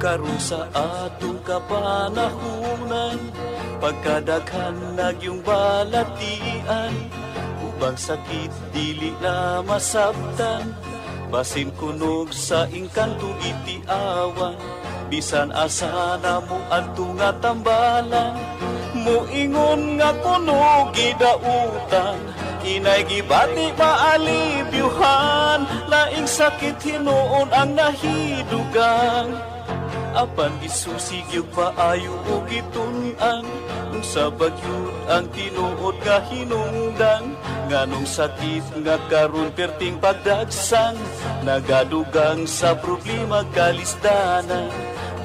karon sa atong kapanahunan, pagkadaghan nagyong balatian, ubang sakit dili na masabtan, basin kunog sa ingkanto itiawan, bisan asa na mo adto nga tambalan, muingon nga kunog gidautan, inay gibati maalibyuhan, laing sakit hinuon ang nahidugang, apan gisusig yung paayo o gitun-an, kung sa bagyod ang tinuod nga hinungdan, nganong sakit nga karon perting pagdagsang, nagadugang sa problema kalisdanan,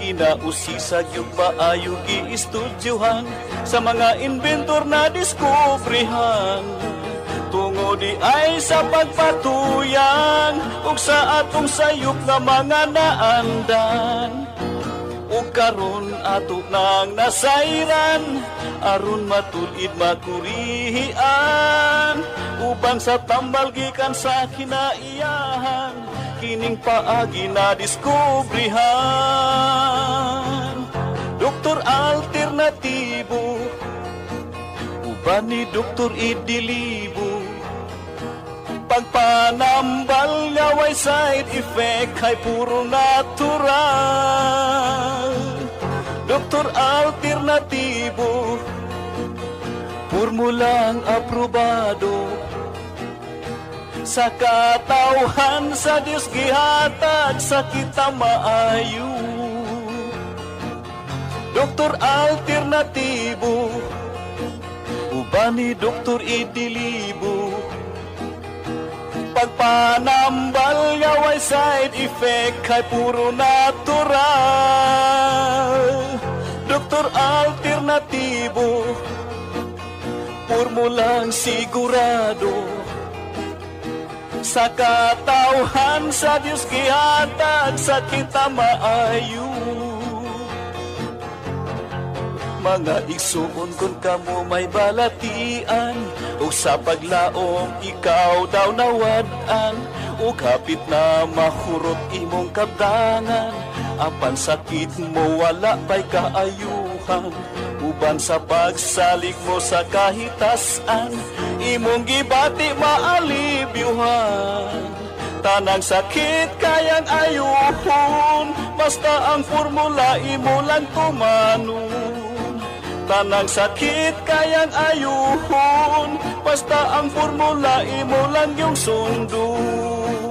ginausisag yung paayo giistudyohan, sa mga inventor na diskubrihan, tungo di ay sa pagpatuyan, ug sa atong sayop nga mga naandan, ug karon ato nang nasayran, aron matulid makurihian, ubang sa tambal gikan sa kinaiyahan, kining paagi na diskubrihan. Doktor alternatibo, uban ni Doktor Idilibo, pagpanambal nga way side effect ay puro natural. Doktor alternatibo, formulang aprobado, sa katawhan sa Diyos gihatag sa kita maayo. Doktor alternatibo, uban ni Doktor Idilibo, pagpanambal nga way side effect ay puro natural. Doktor alternatibo, formulang sigurado, sa katawhan sa Diyos gihatag sa kita maayo. Mga igsuon kung kamo may balatian, o sa paglaom ikaw daw nawad-an, o kapit na mahurot imong kabdangan, apan sakit mo wala pa'y kaayuhan, uban sa pagsalig mo sa kahitasan, imong gibati maalibyuhan, tanang sakit kayang ayuhon, basta ang formula imo lang tumanon. Tanang sakit kayang ayuhon, basta ang formula imo lang yung sundon.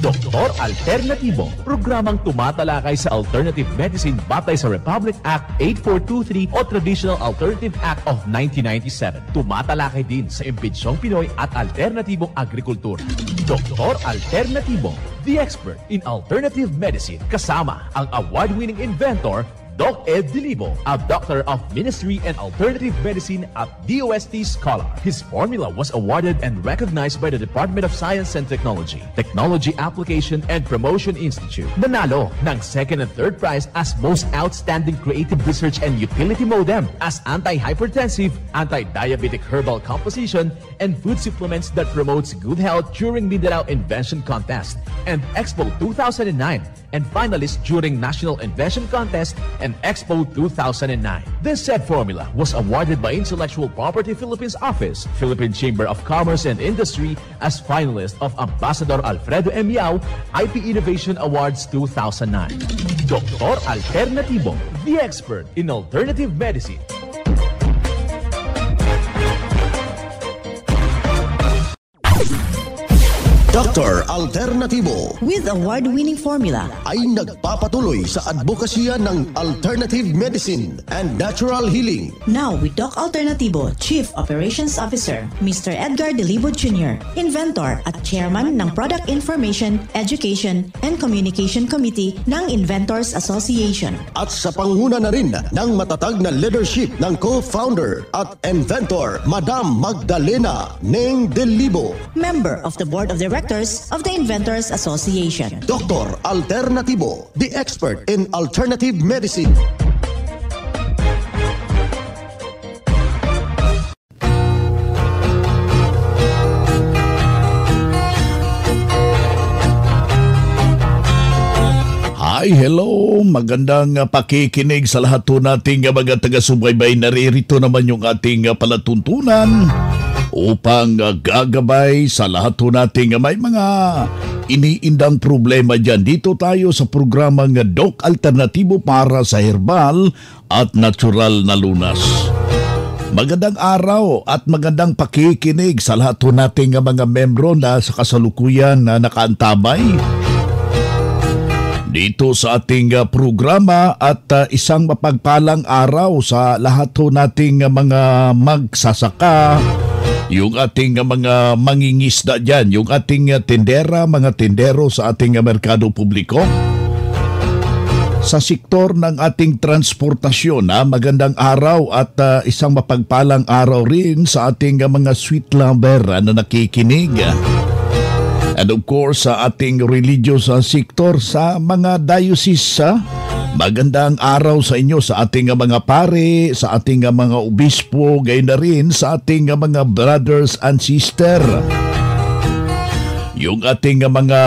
Doktor Alternatibo, programang tumatalakay sa alternative medicine batay sa Republic Act 8423 o Traditional Alternative Act of 1997. Tumatalakay din sa impinsyong Pinoy at alternatibong agrikultura. Doktor Alternatibo, the expert in alternative medicine, kasama ang award-winning inventor Doc Ed Dilibo, a doctor of ministry and alternative medicine at DOST Scholar. His formula was awarded and recognized by the Department of Science and Technology, Technology Application and Promotion Institute. Nanalo ng second and third prize as Most Outstanding Creative Research and Utility Modem, as Anti-Hypertensive, Anti-Diabetic Herbal Composition, and Food Supplements that Promotes Good Health during Mindanao Invention Contest and Expo 2009, and finalist during National Invention Contest and Expo 2009. This said formula was awarded by Intellectual Property Philippines Office, Philippine Chamber of Commerce and Industry as finalist of Ambassador Alfredo M. Yao IP Innovation Awards 2009. Doktor Alternatibo, the expert in alternative medicine. Dr. Alternatibo, with award-winning formula, ay nagpapatuloy sa advokasya ng alternative medicine and natural healing. Now with Doc Alternatibo, Chief Operations Officer, Mr. Edgar Dilibo Jr., Inventor at Chairman ng Product Information, Education, and Communication Committee ng Inventors Association. At sa panguna na rin ng matatag na leadership ng co-founder at inventor, Madam Magdalena Neng Dilibo, Member of the Board of Directors of the Inventors Association. Dr. Alternatibo, the expert in alternative medicine. Ay, hello! Magandang pakikinig sa lahat po nating mga taga-subaybay. Naririto naman yung ating palatuntunan upang gagabay sa lahat po nating may mga iniindang problema dyan. Dito tayo sa programang Doc Alternatibo para sa herbal at natural na lunas. Magandang araw at magandang pakikinig sa lahat po nating mga membro na sa kasalukuyan na nakaantabay dito sa ating programa at isang mapagpalang araw sa lahat ho nating mga magsasaka, yung ating mga mangingisda dyan, yung ating tindera, mga tindero sa ating merkado publiko. Sa sektor ng ating transportasyon, magandang araw at isang mapagpalang araw rin sa ating mga sweet lover na nakikinig. And of course, sa ating religious sector, sa mga diocese, magandang araw sa inyo, sa ating mga pare, sa ating mga obispo, gayon na rin sa ating mga brothers and sister. Yung ating mga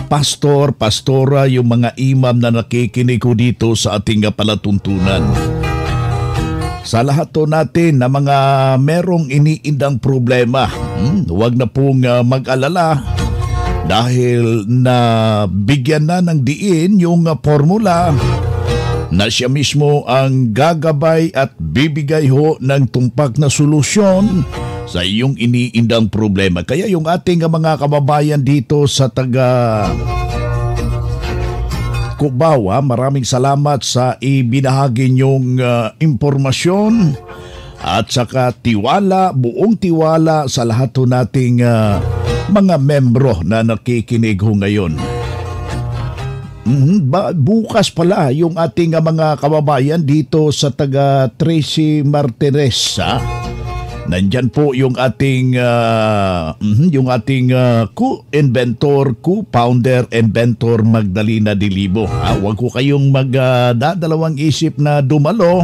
pastor, pastora, yung mga imam na nakikinig ko dito sa ating palatuntunan. Sa lahat to natin na mga merong iniindang problema, huwag na pong mag-alala dahil na bigyan na ng diin yung formula na siya mismo ang gagabay at bibigay ho ng tumpak na solusyon sa iyong iniindang problema. Kaya yung ating mga kababayan dito sa taga Cubao, maraming salamat sa ibinahagi niyong impormasyon at saka tiwala, buong tiwala sa lahat ho nating mga membro na nakikinig ho ngayon. Bukas pala yung ating mga kababayan dito sa taga Tracy Martinez. Nandyan po yung ating co-inventor, co-founder, inventor Magdalena Dilibo. Huwag ko kayong magdadalawang isip na dumalo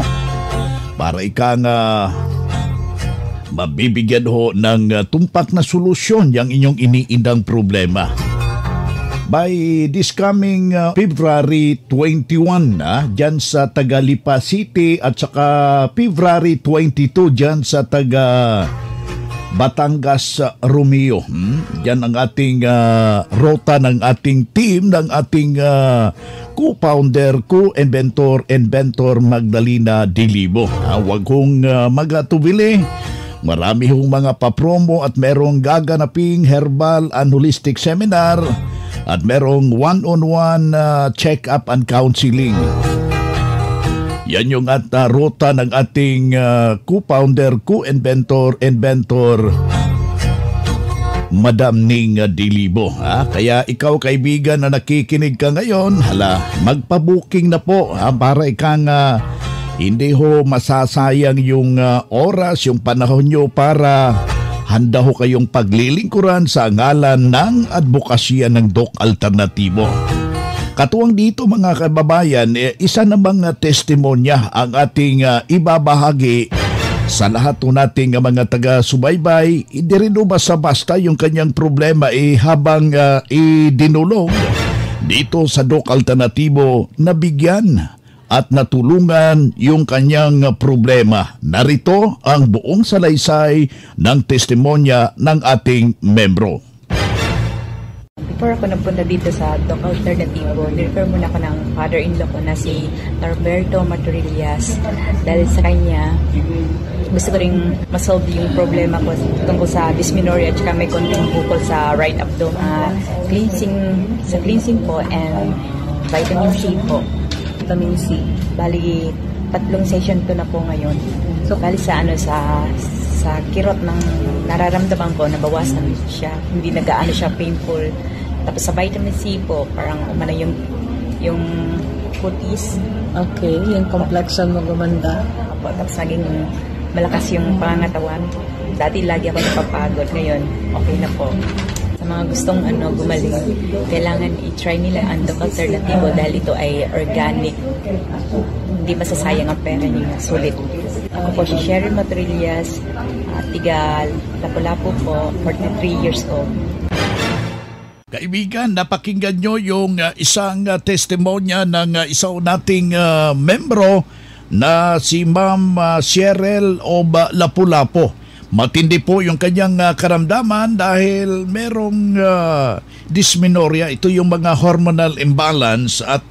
para mabibigyan ho ng tumpak na solusyon yung inyong iniindang problema. By this coming February 21 dyan sa taga Lipa City at saka February 22 dyan sa taga Batangas Romeo. Dyan ang ating rota ng ating team, ng ating co-founder, co-inventor Magdalena Dilibo. Huwag kong magatubili. Marami hong mga papromo at merong gaganaping herbal and holistic seminar at merong one-on-one check-up and counseling. Yan yung ruta ng ating co-founder, co-inventor Madam Ning Dilibo. Kaya ikaw kaibigan na nakikinig ka ngayon, magpa-booking na po para hindi ho masasayang yung oras, yung panahon nyo para handa ho kayong paglilingkuran sa ngalan ng advokasya ng Doc Alternatibo. Katuwang dito mga kababayan, isa namang testimonya ang ating ibabahagi sa lahat nating mga taga-subaybay. Hindi rin basta-basta yung kanyang problema habang idinulog dito sa Doc Alternatibo, nabigyan at natulungan yung kanyang problema. Narito ang buong salaysay ng testimonya ng ating membro. Before ako napunta dito sa Doc Alternatibo, nirefer muna ako ng father-in-law ko na si Norberto Maturillas. Dahil sa kanya, gusto ko rin masolve yung problema ko tungkol sa dysmenorrhea at saka may konting bukol sa right abdomen. Cleansing po and vitamin C po. Vitamin C. Bali, 3 session ko na po ngayon. So, bali sa kirot ng nararamdaman ko, nabawasan siya. Hindi nagaano siya painful. Tapos sa vitamin C po, parang umana yung kutis. Okay, yung complexion mo gumanda. Opo, tapos naging malakas yung pangangatawan. Dati lagi ako napapagod. Ngayon, okay na po. Sa mga gustong gumaling, kailangan i-try nila ang Doc Alternatibo dahil ito ay organic. Hindi masasayang ang pera niya. Sulit. Ako po si Sherry Matrillas, tiga Lapu-Lapu po, 43 years old. Kaibigan, napakinggan nyo yung isang testimonya ng isang nating membro na si Ma'am Cheryl of Lapu-Lapu. Matindi po yung kanyang karamdaman dahil merong dysmenorrhea. Ito yung mga hormonal imbalance at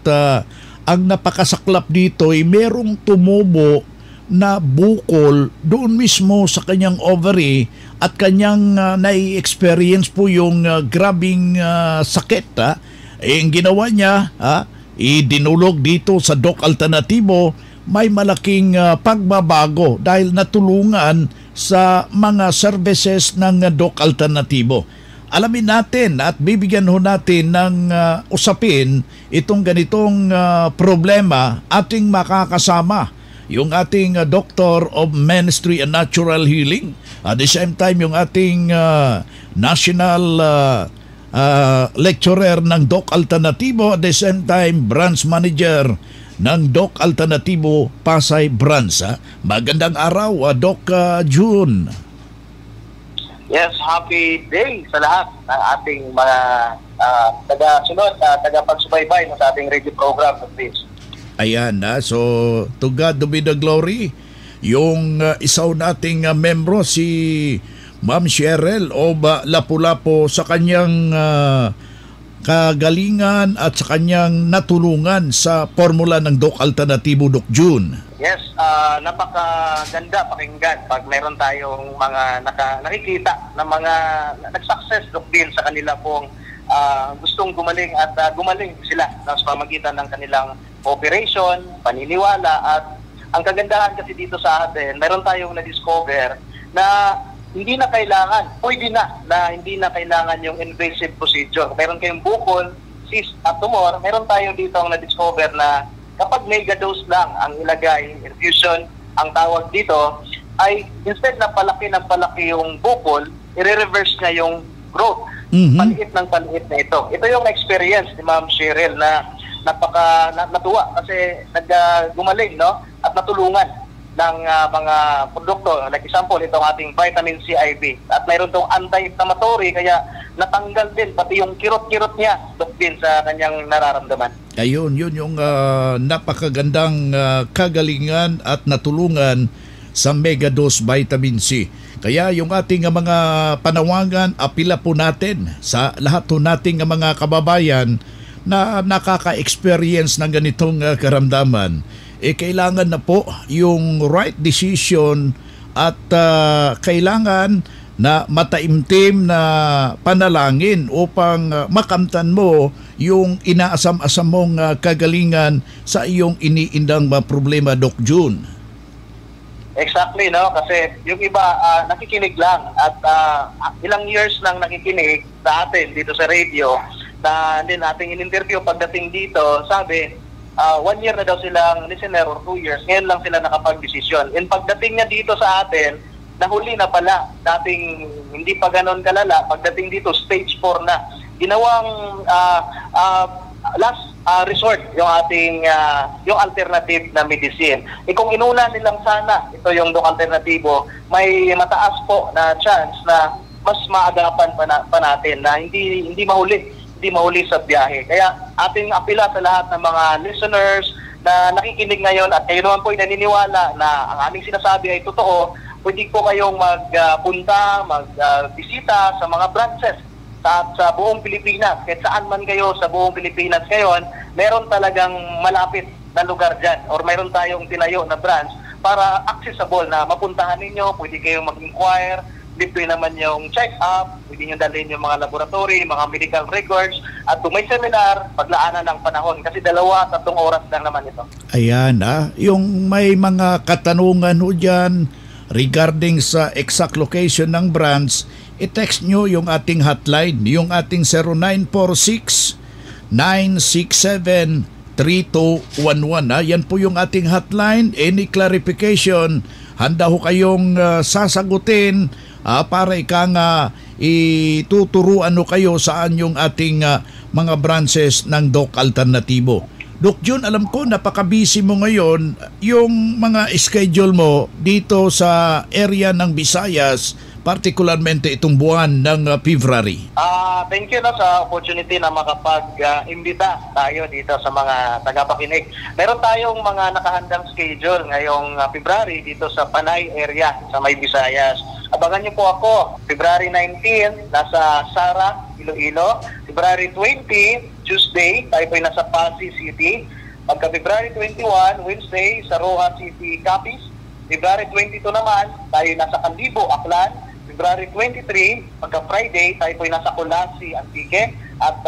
ang napakasaklap dito ay merong tumubo na bukol doon mismo sa kanyang ovary at kanyang nai-experience po yung grabing sakit. Ang ginawa niya, idinulog dito sa Doc Alternativo, may malaking pagbabago dahil natulungan sa mga services ng Doc Alternativo. Alamin natin at bibigyan ho natin ng usapin itong ganitong problema ating makakasama yung ating Doctor of Ministry and Natural Healing, at the same time yung ating National Lecturer ng Doc Alternativo, at the same time Branch Manager ng Doc Alternativo Pasay Branch. Magandang araw, Doc June. Yes, happy day sa lahat ng ating mga taga-sunod, taga-pagsubaybay sa ating radio program. Ayan, so to God be the glory. Yung isaw nating membro, si Ma'am Cheryl of Lapu-Lapu, sa kanyang kagalingan at sa kanyang natulungan sa formula ng Doc Alternativo, Doc June. Yes, napakaganda pakinggan pag meron tayong mga nakikita na mga nag-success, Doc Bill, sa kanila pong gustong gumaling at gumaling sila sa pamagitan ng kanilang operation, paniniwala. At ang kagandahan kasi dito sa atin, meron tayong na-discover na hindi na kailangan, pwede na hindi na kailangan yung invasive procedure. Meron kayong bukol, cyst at tumor, meron tayong dito ang na-discover na kapag mega-dose lang ang ilagay, infusion, ang tawag dito, ay instead na palaki ng palaki yung bukol, i-reverse niya yung growth. Paliit ng paliit na ito. Ito yung experience ni Ma'am Cheryl na natuwa kasi gumaling, no? At natulungan ng mga produkto. Like example, itong ating vitamin C IV. At mayroon itong anti-inflammatory, kaya natanggal din pati yung kirot-kirot niya, Doc din, sa kanyang nararamdaman. Ayun, yun yung napakagandang kagalingan at natulungan sa Megadose Vitamin C. Kaya yung ating mga panawagan, apila po natin sa lahat po nating mga kababayan na nakaka-experience ng ganitong karamdaman. Kailangan na po yung right decision at kailangan na mataimtim na panalangin upang makamtan mo yung inaasam-asam mong kagalingan sa iyong iniindang problema, Doc June. Exactly, no? Kasi yung iba nakikinig lang at ilang years nang nakikinig sa atin dito sa radio na din ating in-interview. Pagdating dito, sabi, 1 year na daw silang listener or 2 years. Ngayon lang sila nakapag-desisyon. And pagdating niya dito sa atin, nahuli na pala. Dating hindi pa ganon kalala. Pagdating dito, stage 4 na. Ginawang last resort yung ating yung alternative na medicine. Kung inuna nilang sana ito yung Doc Alternativo, may mataas po na chance na mas maagapan pa natin na hindi mahuli sa biyahe. Kaya ating apila sa lahat ng mga listeners na nakikinig ngayon at kayo naman po ay naniniwala na ang aming sinasabi ay totoo, pwede po kayong magpunta, magbisita sa mga branches sa buong Pilipinas. Kahit saan man kayo sa buong Pilipinas ngayon, meron talagang malapit na lugar dyan or meron tayong tinayo na branch para accessible na mapuntahan ninyo. Pwede kayong mag-inquire, libre naman yung check-up, pwede nyo dalhin yung mga laboratory, mga medical records, at kung may seminar, paglaanan ng panahon kasi 2-3 oras lang naman ito. Ayan, yung may mga katanungan ho dyan regarding sa exact location ng branch, i-text nyo yung ating hotline, yung ating 0946-967-3211. Yan po yung ating hotline. Any clarification, handa ho kayong sasagutin para ituturuan ho kayo saan yung ating mga branches ng Doc Alternativo. Doc June, alam ko napaka-busy mo ngayon. Yung mga schedule mo dito sa area ng Visayas, partikularmente itong buwan ng February? Thank you sa opportunity na makapag-imbita tayo dito sa mga tagapakinig. Meron tayong mga nakahandang schedule ngayong February dito sa Panay area sa May Visayas. Abangan niyo po ako, February 19, nasa Sara, Iloilo. February 20, Tuesday, tayo po nasa Pasig City. Pagka February 21, Wednesday, sa Roa City, Capiz. February 22 naman, tayo nasa Candibo, Aklan. February 23, pagka Friday, tayo po nasa Colasi, Antique. At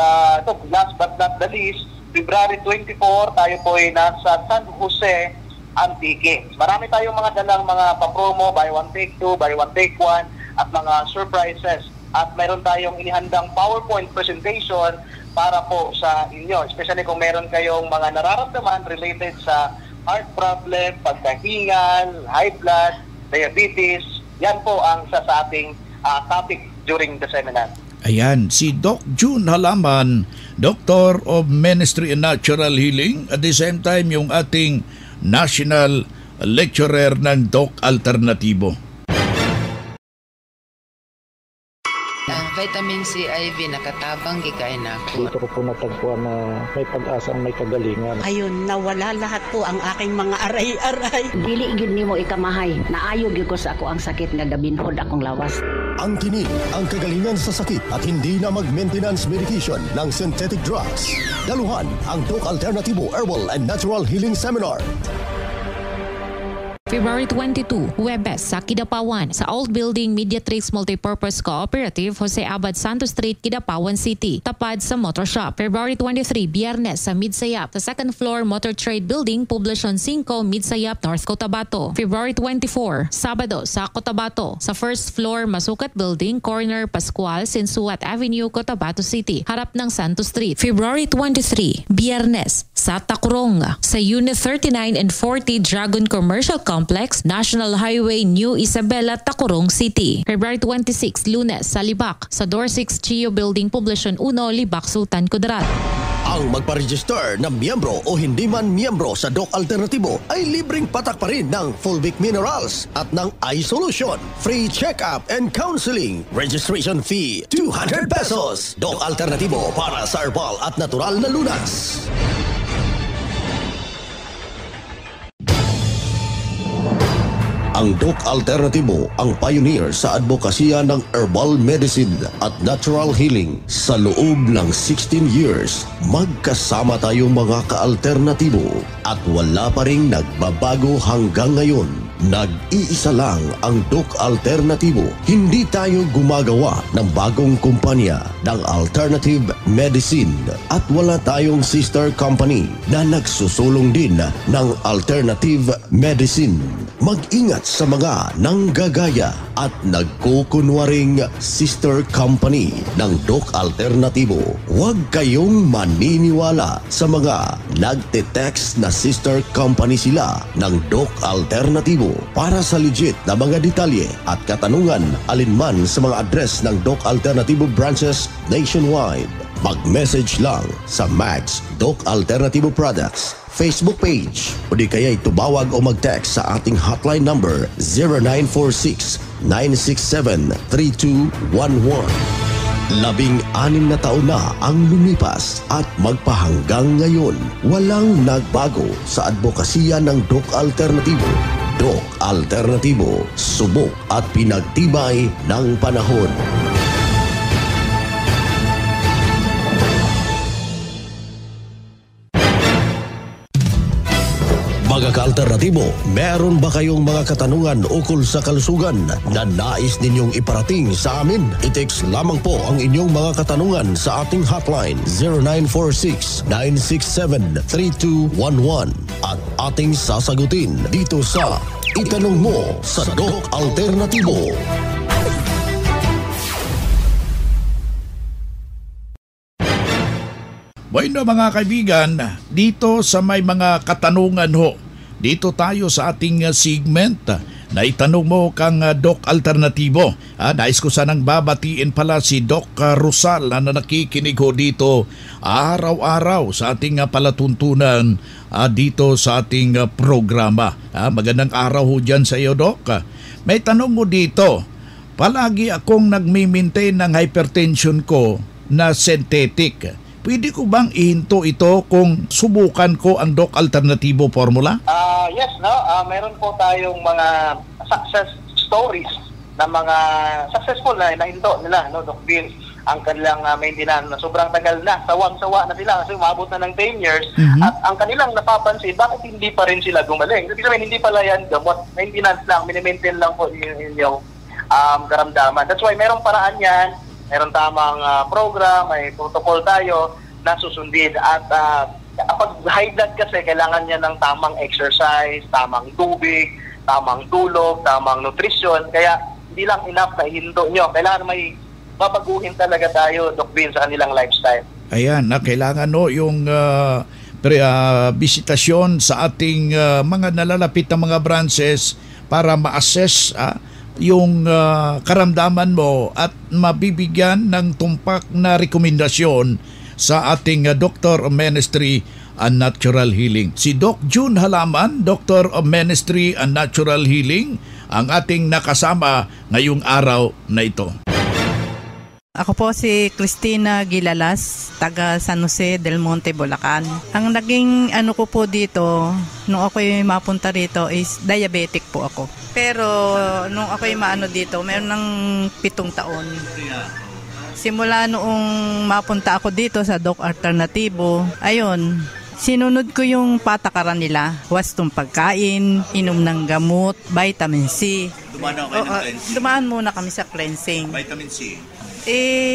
last but not the least, February 24, tayo po nasa San Jose, Antique. Marami tayong mga dalang mga papromo, buy one take two, buy one take one, at mga surprises. At mayroon tayong inihandang PowerPoint presentation para po sa inyo, especially kung meron kayong mga nararamdaman related sa heart problem, pagkahingal, high blood, diabetes. Yan po ang sa ating topic during the seminar. Ayan, si Doc June Halaman, Doctor of Ministry in Natural Healing, at the same time yung ating National Lecturer ng Doc Alternatibo. Vitamin C IV nakatabang gikain ako. Dito ko po natagpuan na may pag-asa ang may kagalingan. Ayun, nawala lahat po ang aking mga aray-aray. Dili gyud nimo ikamahay. Naayo gyud ko sa ako ang sakit nga gabinhod akong lawas. Ang tinig, ang kagalingan sa sakit at hindi na mag-maintenance medication ng synthetic drugs. Daluhan ang Doc Alternatibo Herbal and Natural Healing Seminar. February 22, Huwebes sa Kidapawan sa Old Building Mediatrix Multipurpose Cooperative, Jose Abad Santos Street, Kidapawan City, tapad sa Motor Shop. February 23, Biyernes sa Midsayap sa second floor Motor Trade Building, Poblacion 5, Midsayap, North Cotabato. February 24, Sabado sa Cotabato sa first floor Masukat Building, corner Pascual, Sinsuat Avenue, Cotabato City, harap ng Santos Street. February 23, Biyernes sa Takurong sa Unit 39 and 40 Dragon Commercial Complex, National Highway, New Isabela, Tacorong City. February 26, Lunes sa Libak sa Door 6 Chio Building, Poblacion 1, Libak, Sultan Kudarat. Ang magpa-register na miyembro o hindi man miyembro sa Doc Alternatibo ay libreng patak pa rin ng Fulvic Minerals at ng iSolution. Free check-up and counseling. Registration fee 200 pesos. Doc Alternatibo para sa herbal at natural na lunas. Ang Doc Alternatibo ang pioneer sa advokasya ng herbal medicine at natural healing. Sa loob ng 16 years, magkasama tayong mga ka-alternatibo at wala pa ring nagbabago hanggang ngayon. Nag-iisa lang ang Doc Alternatibo. Hindi tayo gumagawa ng bagong kumpanya ng alternative medicine at wala tayong sister company na nagsusulong din ng alternative medicine. Mag-ingat sa mga nanggagaya at nagkukunwaring sister company ng Doc Alternatibo. Huwag kayong maniniwala sa mga nagte-text na sister company sila ng Doc Alternatibo. Para sa legit na mga detalye at katanungan alinman sa mga address ng Doc Alternatibo branches nationwide, mag-message lang sa Max Doc Alternatibo Products Facebook page o di kaya'y tumawag o mag-text sa ating hotline number 0946-967-3211. 16 na taon na ang lumipas at magpahanggang ngayon, walang nagbago sa advokasya ng Doc Alternatibo. Doc Alternatibo, subok at pinagtibay ng panahon. Mga ka-alternatibo, meron ba kayong mga katanungan ukol sa kalusugan na nais ninyong iparating sa amin? I-text lamang po ang inyong mga katanungan sa ating hotline 0946-967-3211 at ating sasagutin dito sa Itanong Mo sa Doc Alternatibo. Bueno mga kaibigan, dito sa may mga katanungan ho, dito tayo sa ating segment na itanong mo kang Doc Alternatibo. Nais ko sanang babatiin pala si Doc Rosal na nakikinig ho dito araw-araw sa ating palatuntunan dito sa ating programa. Magandang araw ho dyan sa iyo, Doc. May tanong mo dito, palagi akong nagmi-maintain ng hypertension ko na synthetic. Pwede ko bang ihinto ito kung subukan ko ang Doc Alternativo formula? Yes, no? Meron po tayong mga success stories na mga successful na nahinto nila, no, Doc Bill, ang kanilang maintenance na sobrang tagal na, sawang-sawa na sila kasi umabot na ng 10 years at ang kanilang napapansin, bakit hindi pa rin sila gumaling? Kasi sabihin, hindi pala yan gamot, maintenance lang, minimaintain lang po yung karamdaman. That's why merong paraan yan, meron tamang program, may protocol tayo na susundin at kapag high blood kasi kailangan niya ng tamang exercise, tamang tubig, tamang tulog, tamang nutrition, kaya hindi lang enough na ihinto nyo, kailangan may babaguhin talaga tayo, Doc Vin, sa kanilang lifestyle. Ayan, kailangan yung bisitasyon sa ating mga nalalapit na mga branches para ma-assess yung karamdaman mo at mabibigyan ng tumpak na rekomendasyon sa ating Doctor of Ministry and Natural Healing. Si Doc June Halaman, Doctor of Ministry and Natural Healing, ang ating nakasama ngayong araw na ito. Ako po si Cristina Gilalas, taga San Jose del Monte, Bulacan. Ang naging ko po dito, nung ako'y mapunta rito is diabetic po ako. Pero nung ako'y dito, meron ng 7 taon. Simula noong mapunta ako dito sa Doc Alternativo, ayun, sinunod ko yung patakaran nila. Wastong pagkain, inom ng gamot, vitamin C. Dumaan muna kami sa cleansing. Vitamin C.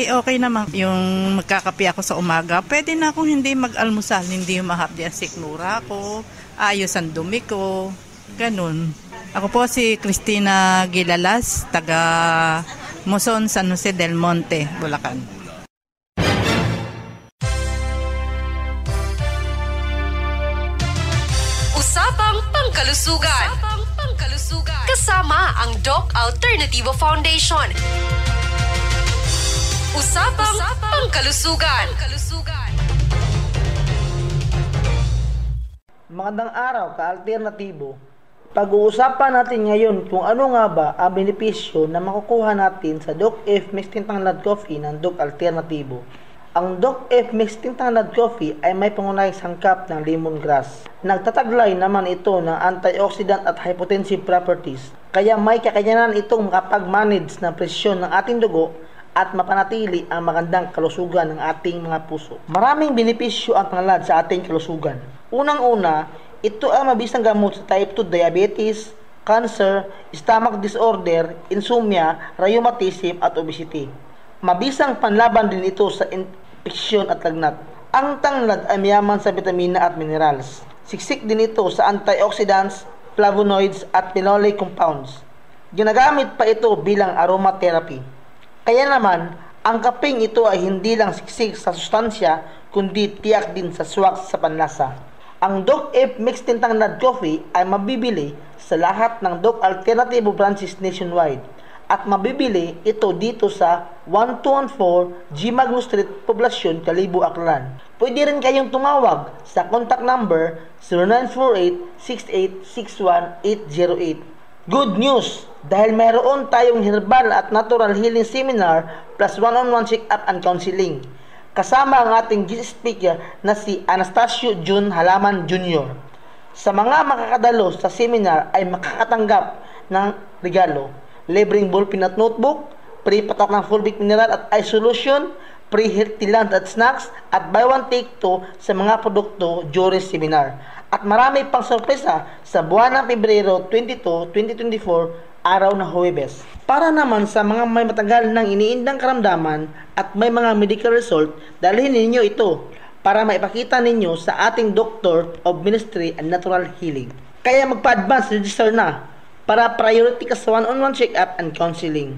Okay naman. Yung magkakape ako sa umaga, pwede na akong hindi mag-almusal, hindi mahapdi ang sikmura ko, ayos ang dumi ko, ganun. Ako po si Cristina Gilalas, taga Muson, San Jose del Monte, Bulacan. Usapang Pangkalusugan. Kasama ang Doc Alternativo Foundation. Usapang Pangkalusugan. Magandang araw, ka-alternatibo. Pag-uusapan natin ngayon kung ano nga ba ang benepisyo na makukuha natin sa Doc F Mixed Tanglad Coffee ng Doc Alternativo. Ang Doc F Mixed Tanglad Coffee ay may pangunahing sangkap ng lemongrass. Nagtataglay naman ito ng antioxidant at hypotensive properties, kaya may kakayanan itong makapag-manage ng presyon ng ating dugo at mapanatili ang magandang kalusugan ng ating mga puso. Maraming benepisyo ang tanglad sa ating kalusugan. Unang-una, ito ay mabisang gamot sa type 2 diabetes, cancer, stomach disorder, insomnia, rheumatism at obesity. Mabisang panlaban din ito sa infeksyon at lagnat. Ang tanglad ay mayaman sa vitamina at minerals. Siksik din ito sa antioxidants, flavonoids at phenolic compounds. Ginagamit pa ito bilang aromatherapy. Kaya naman, ang kapeng ito ay hindi lang siksik sa sustansya, kundi tiyak din sa swak sa panlasa. Ang Doc F Mixed Tanglad Coffee ay mabibili sa lahat ng Doc Alternativo branches nationwide at mabibili ito dito sa 1214 G. Magno Street, Poblacion, Calibo, Aklan. Pwede rin kayong tumawag sa contact number 0948-6861-808. Good news! Dahil mayroon tayong herbal at natural healing seminar plus one-on-one check-up and counseling. Kasama ang ating guest speaker na si Anastasio June Halaman Jr. Sa mga makakadalo sa seminar ay makakatanggap ng regalo, libreng ballpen at notebook, free patak ng fulvic mineral at eye solution, free healthy lunch at snacks, at buy one take two sa mga produkto during seminar. At marami pang sorpresa sa buwan ng Pebrero 22, 2024, araw na Huwebes. Para naman sa mga may matagal ng iniindang karamdaman at may mga medical result, dalhin ninyo ito para maipakita ninyo sa ating Doctor of Ministry and Natural Healing. Kaya magpa-advance register na para priority ka sa one-on-one check-up and counseling.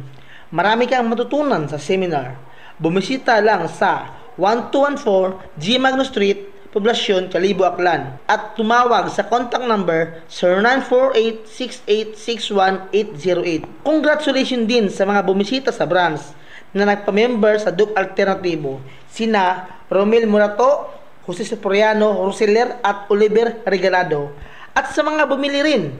Marami kang matutunan sa seminar. Bumisita lang sa 1214 G. Magno Street, Poblacion, Calibo, Aklan at tumawag sa contact number 0948-6861-808. Congratulations din sa mga bumisita sa branch na nagpa-member sa Doc Alternativo, sina Romel Murato, Jose Soriano, Roseller at Oliver Regalado, at sa mga bumili rin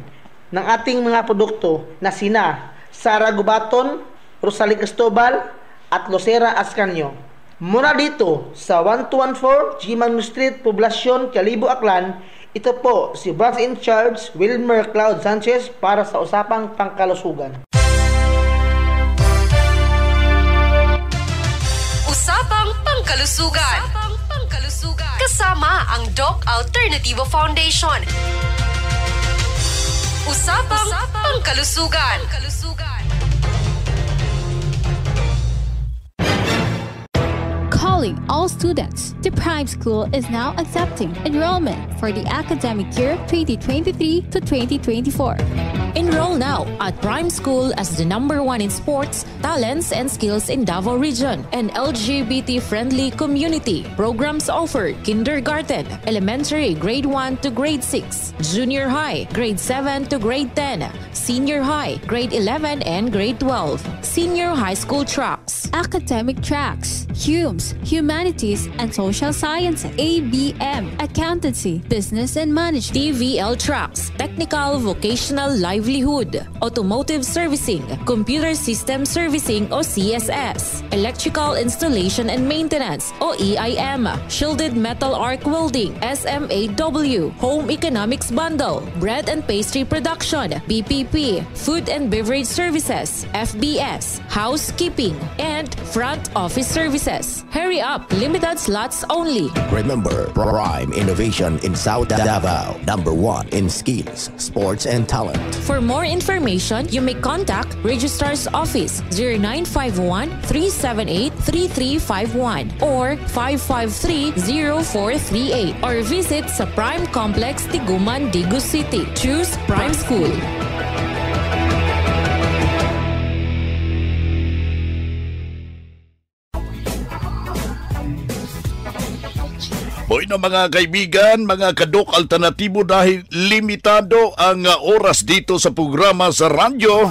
ng ating mga produkto na sina Sara Gubaton, Rosalie Cristobal at Lucera Ascanio. Mula dito sa 1214 Gimano Street, Poblacion, Calibo, Aklan, ito po si Branch in Charge Wilmer Cloud Sanchez para sa Usapang Pangkalusugan. Usapang Pangkalusugan. Kasama ang Doc Alternativo Foundation. Usapang Pangkalusugan. Calling all students, the Prime School is now accepting enrollment for the academic year 2023 to 2024. Enroll now at Prime School as the #1 in sports, talents, and skills in Davao Region, an LGBT-friendly community. Programs offered: kindergarten, elementary, grade 1 to grade 6, junior high, grade 7 to grade 10, senior high, grade 11 and grade 12, senior high school tracks, academic tracks, HUMS, Humanities and Social Sciences, ABM, Accountancy, Business and Management, TVL tracks, technical, vocational, livelihood, automotive servicing, computer system servicing o CSS, electrical installation and maintenance o EIM, shielded metal arc welding, SMAW, home economics bundle, bread and pastry production, BPP, food and beverage services, FBS, housekeeping, and front office services. Hurry up, limited slots only. Remember, Prime Innovation in South Davao, #1 in skills, sports, and talent. For more information, you may contact Registrar's Office 0951-378-3351 or 553-0438 or visit sa Prime Complex, Tiguman, Digu City. Choose Prime School. Boy na mga kaibigan, mga kadok alternatibo, dahil limitado ang oras dito sa programa sa radyo,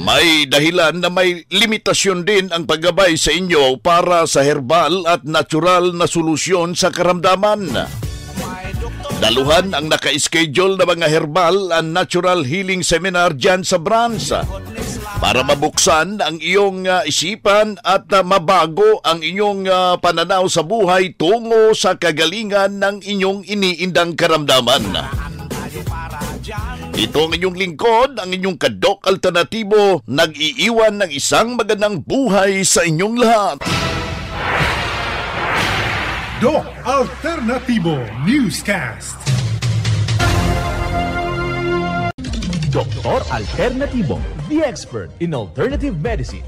may dahilan na may limitasyon din ang paggabay sa inyo para sa herbal at natural na solusyon sa karamdaman. Daluhan ang naka-schedule na mga herbal and natural healing seminar dyan sa branch para mabuksan ang iyong isipan at mabago ang inyong pananaw sa buhay tungo sa kagalingan ng inyong iniindang karamdaman. Ito ang inyong lingkod, ang inyong kadok alternatibo, nag-iiwan ng isang magandang buhay sa inyong lahat. Doc Alternativo Newscast. Doktor Alternativo, the expert in alternative medicine.